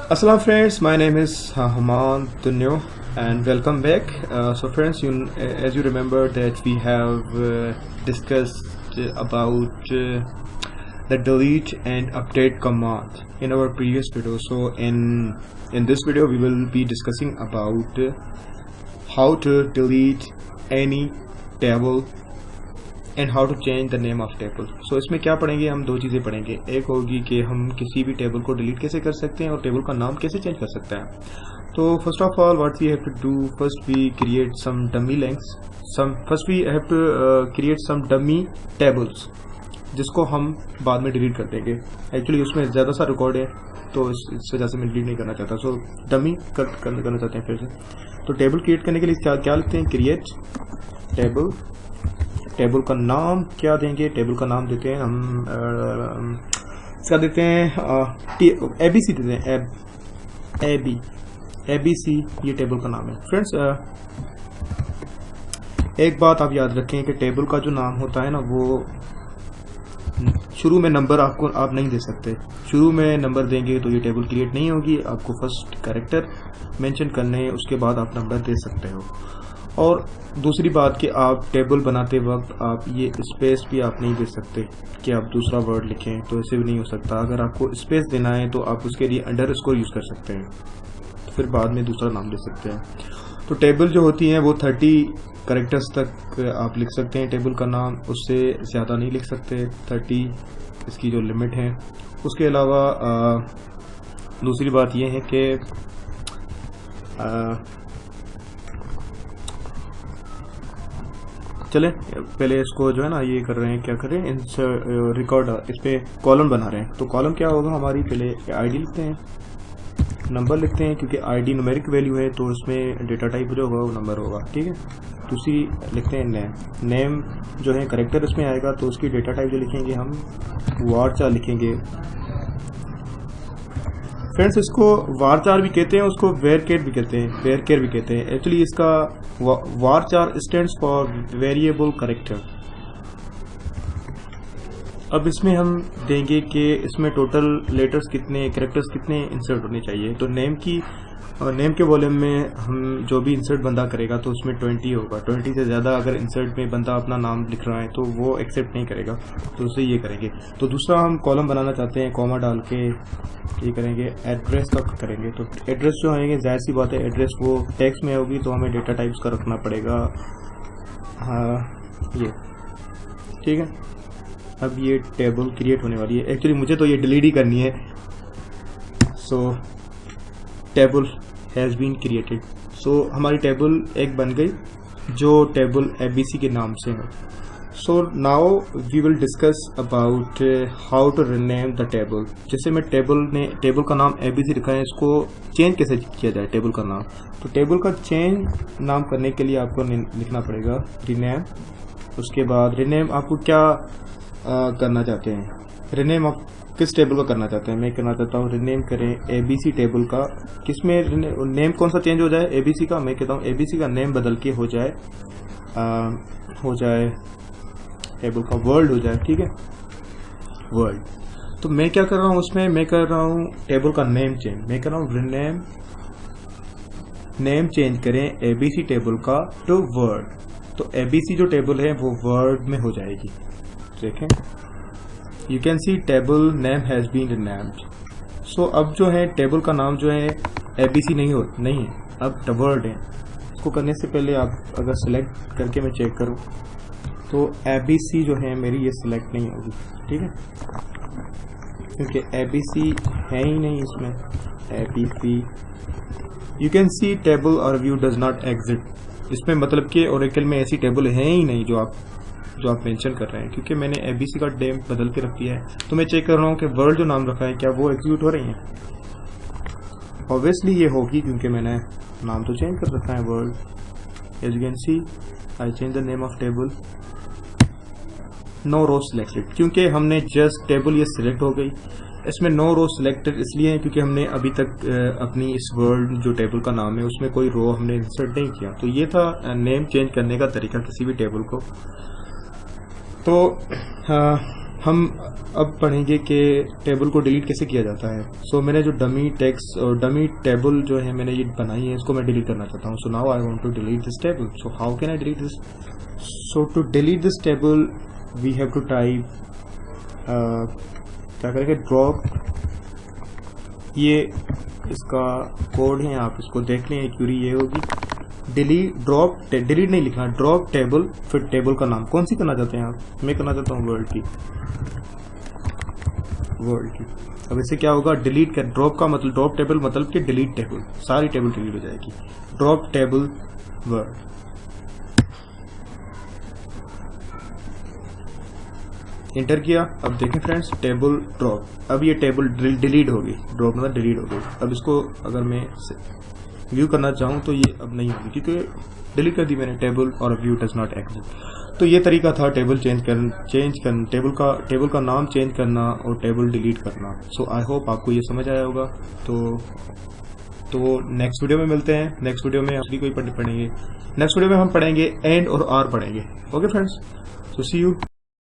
Assalamu friends, my name is Haman Dunyo and welcome back. So friends, as you remember that we have discussed about the delete and update command in our previous video. So in this video we will be discussing about how to delete any table and how to change the name of table. So इसमें क्या पढ़ेंगे, हम दो चीज़ें पढ़ेंगे। एक होगी कि हम किसी भी टेबल को डिलीट कैसे कर सकते हैं और टेबल का नाम कैसे चेंज कर सकते हैं। तो first of all what we have to do, first we create some dummy links, first we have to create some dummy tables जिसको हम बाद में डिलीट कर देंगे। एक्चुअली उसमें ज़्यादा सा रिकॉर्ड है तो इस वजह से मैं डिलीट नहीं करना चाहता। सो डमी करना चाहते हैं फिर से। तो टेबल क्रिएट करने के लिए क्या लिखते हैं, क्रिएट टेबल। टेबल का नाम क्या देंगे, टेबल का नाम देते हैं हम इसका देते हैं एबीसी देते हैं, एबीसी ये टेबल का नाम है। फ्रेंड्स एक बात आप याद रखें कि टेबल का जो नाम होता है ना, वो शुरू में नंबर आप नहीं दे सकते। शुरू में नंबर देंगे तो ये टेबल क्रिएट नहीं होगी। आपको फर्स्ट कैरेक्टर मेंशन करने हैं, उसके बाद आप नंबर दे सकते हो। और दूसरी बात कि आप टेबल बनाते वक्त आप ये स्पेस भी आप नहीं दे सकते कि आप दूसरा वर्ड लिखें, तो ऐसे भी नहीं हो सकता। अगर आपको स्पेस देना है तो आप उसके लिए अंडरस्कोर यूज़ कर सकते हैं, तो फिर बाद में दूसरा नाम दे सकते हैं। तो टेबल जो होती हैं वो 30 कैरेक्टर्स तक आप लिख सकते हैं टेबल का नाम, उससे ज़्यादा नहीं लिख सकते। 30 इसकी जो लिमिट है। उसके अलावा दूसरी बात ये है कि चले पहले इसको जो है ना ये कर रहे हैं, क्या करें, रिकॉर्ड इस पे कॉलम बना रहे हैं। तो कॉलम क्या होगा हमारी, पहले आईडी लिखते हैं, नंबर लिखते हैं, क्योंकि आईडी न्यूमेरिक वैल्यू है तो इसमें डेटा टाइप जो होगा वो नंबर होगा, ठीक है। दूसरी लिखते हैं नेम। नेम जो है करेक्टर इसमें आएगा तो उसकी डेटा टाइप जो लिखेंगे हम वारचार लिखेंगे। फ्रेंड्स इसको वारचार भी कहते हैं, उसको वेरकेर भी कहते हैं, वेरकेर भी कहते हैं। एक्चुअली इसका वारचार स्टैंड्स फॉर वेरिएबल कैरेक्टर। अब इसमें हम देंगे कि इसमें टोटल लेटर्स कितने, कैरेक्टर्स कितने इंसर्ट होने चाहिए। तो नेम के वॉल्यूम में हम जो भी इंसर्ट बंदा करेगा तो उसमें 20 होगा। 20 से ज़्यादा अगर इंसर्ट में बंदा अपना नाम लिख रहा है तो वो एक्सेप्ट नहीं करेगा, तो उसे ये करेंगे। तो दूसरा हम कॉलम बनाना चाहते हैं, कॉमा डाल के ये करेंगे, एड्रेस का करेंगे। तो एड्रेस जो आएंगे, जाहिर सी बात है एड्रेस वो टेक्स्ट में होगी तो हमें डेटा टाइप्स का रखना पड़ेगा। हाँ ये ठीक है। अब ये टेबल क्रिएट होने वाली है। एक्चुअली मुझे तो ये डिलीट ही करनी है। So table has been created. So हमारी टेबल एक बन गई जो टेबल एबीसी के नाम से है। So now we will discuss about how to rename the table. जैसे मैं टेबल का नाम एबीसी रखा है, इसको चेंज कैसे किया जाए टेबल का नाम। तो टेबल का चेंज नाम करने के लिए आपको लिखना पड़ेगा रीनेम। उसके बाद रीनेम आपको क्या करना चाहते हैं, रीनेम आप किस टेबल का करना चाहते हैं। मैं करना चाहता हूँ रीनेम करें एबीसी टेबल का। किसमें नेम कौन सा चेंज हो जाए, एबीसी का। मैं कहता हूँ एबीसी का नेम बदल के हो जाए टेबल का वर्ल्ड हो जाए, ठीक है, वर्ल्ड। तो मैं क्या कर रहा हूँ उसमें, मैं कर रहा हूँ टेबल का नेम चेंज। मैं कर रहा हूँ रीनेम, नेम चेंज करें एबीसी टेबल का टू वर्ल्ड। तो एबीसी जो टेबल है वो वर्ल्ड में हो जाएगी। देखें, you can see table name has been renamed. So अब जो है टेबल का नाम जो है एबीसी नहीं है, अब वर्ल्ड है। इसको करने से पहले आप अगर सिलेक्ट करके मैं चेक करूं तो एबीसी जो है मेरी ये सिलेक्ट नहीं होगी, ठीक है, क्योंकि एबीसी है ही नहीं इसमें। ABC you can see table और व्यू डज नॉट एग्जिट। इसमें मतलब कि ओरेकल में ऐसी टेबल है ही नहीं जो आप मेंशन कर रहे हैं, क्योंकि मैंने एबीसी का नेम बदल के रख दिया है। तो मैं चेक कर रहा हूँ कि वर्ल्ड जो नाम रखा है क्या वो एग्जीक्यूट हो रही है। ऑब्वियसली ये होगी क्योंकि मैंने नाम तो चेंज कर रखा है world. As you can see I change the name of table. No row selected, क्योंकि हमने जस्ट टेबल ये सिलेक्ट हो गई। इसमें नो रो सिलेक्टेड इसलिए है क्योंकि हमने अभी तक अपनी इस वर्ल्ड जो टेबल का नाम है उसमें कोई रो हमने इंसर्ट नहीं किया। तो ये था नेम चेंज करने का तरीका किसी भी टेबल को। तो हम अब पढ़ेंगे कि टेबल को डिलीट कैसे किया जाता है। सो मैंने जो डमी टेक्स्ट और डमी टेबल जो है मैंने ये बनाई है, इसको मैं डिलीट करना चाहता हूँ। So now I want to delete this table. So how can I delete this? So to delete this table we have to type, क्या करेंगे, ड्रॉप, ये इसका कोड है, आप इसको देख लें, क्वेरी ये होगी डिलीट ड्रॉप, डिलीट नहीं लिखना, ड्रॉप टेबल, फिर टेबल का नाम कौन सी करना चाहते हैं आप? मैं करना चाहता हूँ वर्ल्ड की। अब इससे क्या होगा, डिलीट कर, ड्रॉप का मतलब, ड्रॉप टेबल मतलब कि डिलीट टेबल, सारी टेबल डिलीट हो जाएगी। ड्रॉप टेबल वर्ल्ड, इंटर किया। अब देखें फ्रेंड्स, टेबल ड्रॉप, अब ये टेबल डिलीट होगी, ड्रॉप मतलब डिलीट हो गई। अब इसको अगर मैं व्यू करना चाहूँ तो ये अब नहीं होगी क्योंकि डिलीट कर दी मैंने टेबल, और व्यू डज नॉट एग्जिस्ट। तो ये तरीका था टेबल चेंज कर टेबल का नाम चेंज करना और टेबल डिलीट करना। सो आई होप आपको ये समझ आया होगा। तो नेक्स्ट वीडियो में मिलते हैं। नेक्स्ट वीडियो में कोई पढ़ेंगे, नेक्स्ट वीडियो में हम पढ़ेंगे एंड और आर पढ़ेंगे। Okay friends, so see you.